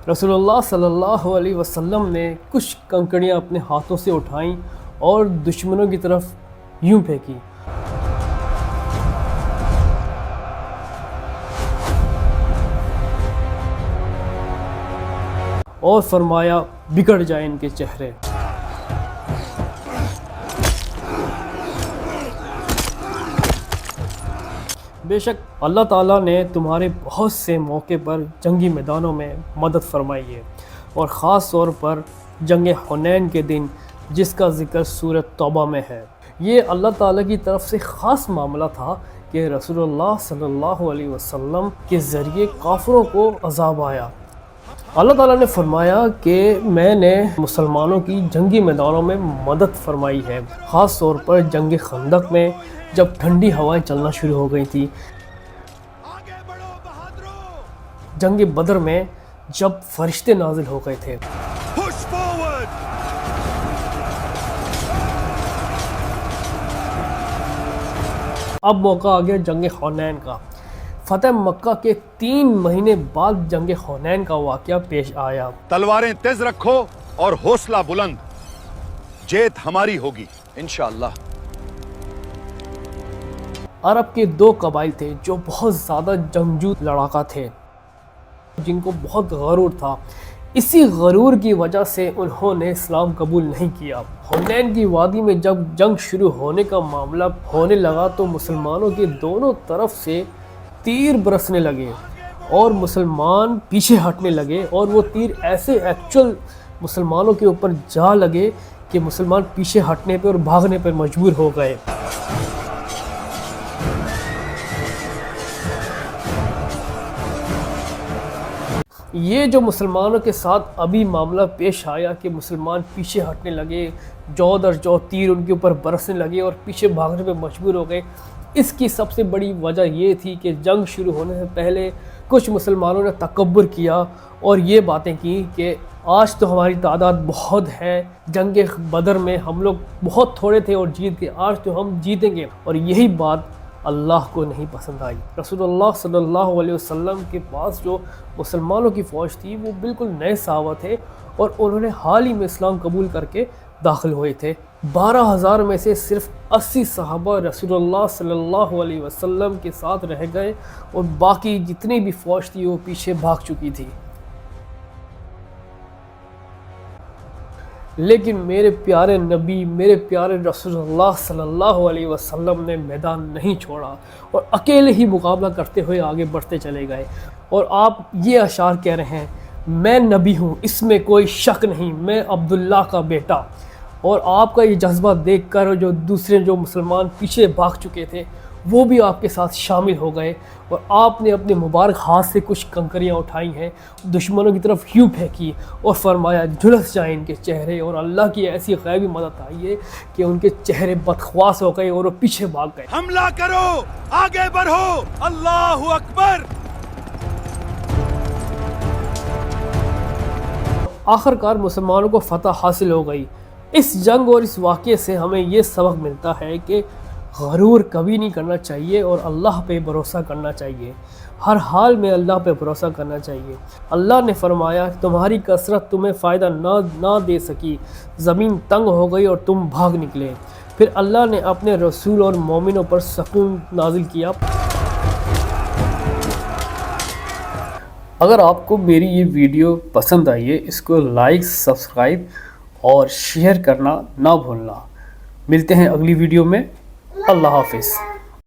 रसूलुल्लाह सल्लल्लाहु अलैहि वसल्लम ने कुछ कंकड़ियाँ अपने हाथों से उठाईं और दुश्मनों की तरफ यूं फेंकी। और फरमाया, बिगड़ जाए इनके चेहरे। बेशक अल्लाह ताला ने तुम्हारे बहुत से मौके पर जंगी मैदानों में मदद फरमाई है, और ख़ास तौर पर जंग हुनैन के दिन जिसका ज़िक्र सूरत तौबा में है। ये अल्लाह ताला की तरफ से ख़ास मामला था कि रसूलुल्लाह सल्लल्लाहु अलैहि वसल्लम के ज़रिए काफ़िरों को अज़ाब आया। अल्लाह ताला ने फरमाया कि मैंने मुसलमानों की जंगी मैदानों में मदद फरमाई है, ख़ास तौर पर जंग खंदक में जब ठंडी हवाएं चलना शुरू हो गई थी, जंग बदर में जब फरिश्ते नाजिल हो गए थे, अब मौका आ गया जंग हुनैन का। फतेह मक्का के 3 महीने बाद जंग हुनैन का वाक़या पेश आया। तलवारें तेज रखो और हौसला बुलंद, जीत हमारी होगी इंशाअल्लाह। अरब के 2 कबाइल थे जो बहुत ज़्यादा जंगजू लड़ाका थे, जिनको बहुत गरूर था। इसी गरूर की वजह से उन्होंने इस्लाम कबूल नहीं किया। हुनैन की वादी में जब जंग शुरू होने का मामला होने लगा तो मुसलमानों के दोनों तरफ से तीर बरसने लगे और मुसलमान पीछे हटने लगे, और वो तीर ऐसे एक्चुअल मुसलमानों के ऊपर जा लगे कि मुसलमान पीछे हटने पे और भागने पर मजबूर हो गए। ये जो मुसलमानों के साथ अभी मामला पेश आया कि मुसलमान पीछे हटने लगे, जौ दर जौ तीर उनके ऊपर बरसने लगे और पीछे भागने पे मजबूर हो गए, इसकी सबसे बड़ी वजह ये थी कि जंग शुरू होने से पहले कुछ मुसलमानों ने तकब्बुर किया और ये बातें की कि आज तो हमारी तादाद बहुत है, जंग बदर में हम लोग बहुत थोड़े थे और जीत गए, आज तो हम जीतेंगे। और यही बात अल्लाह को नहीं पसंद आई। रसूलुल्लाह सल्लल्लाहु अलैहि वसल्लम के पास जो मुसलमानों की फ़ौज थी वो बिल्कुल नए सहाबा थे और उन्होंने हाल ही में इस्लाम कबूल करके दाखिल हुए थे। 12,000 में से सिर्फ 80 सहाबा रसूलुल्लाह सल्लल्लाहु अलैहि वसल्लम के साथ रह गए और बाकी जितनी भी फ़ौज थी वो पीछे भाग चुकी थी। लेकिन मेरे प्यारे नबी, मेरे प्यारे रसूलुल्लाह सल्लल्लाहु अलैहि वसल्लम ने मैदान नहीं छोड़ा और अकेले ही मुकाबला करते हुए आगे बढ़ते चले गए। और आप ये अशार कह रहे हैं, मैं नबी हूँ, इसमें कोई शक नहीं, मैं अब्दुल्ला का बेटा। और आपका ये जज्बा देखकर जो दूसरे जो मुसलमान पीछे भाग चुके थे वो भी आपके साथ शामिल हो गए और आपने अपने मुबारक हाथ से कुछ कंकरियाँ उठाई हैं, दुश्मनों की तरफ यूँ फेंकी और फरमाया, झुलस जाए इनके चेहरे। और अल्लाह की ऐसी गैबी मदद आई है कि उनके चेहरे बदख्वास हो गए और वो पीछे भाग गए। हमला करो, आगे बढ़ो, अल्लाहु अकबर। आखिरकार मुसलमानों को फतह हासिल हो गई। इस जंग और इस वाक़े से हमें ये सबक मिलता है कि गरूर कभी नहीं करना चाहिए और अल्लाह पे भरोसा करना चाहिए। हर हाल में अल्लाह पे भरोसा करना चाहिए। अल्लाह ने फरमाया, तुम्हारी कसरत तुम्हें फ़ायदा ना दे सकी, ज़मीन तंग हो गई और तुम भाग निकले। फिर अल्लाह ने अपने रसूल और मोमिनों पर सकून नाजिल किया। अगर आपको मेरी ये वीडियो पसंद आई है, इसको लाइक, सब्सक्राइब और शेयर करना ना भूलना। मिलते हैं अगली वीडियो में। अल्लाह हाफिज़।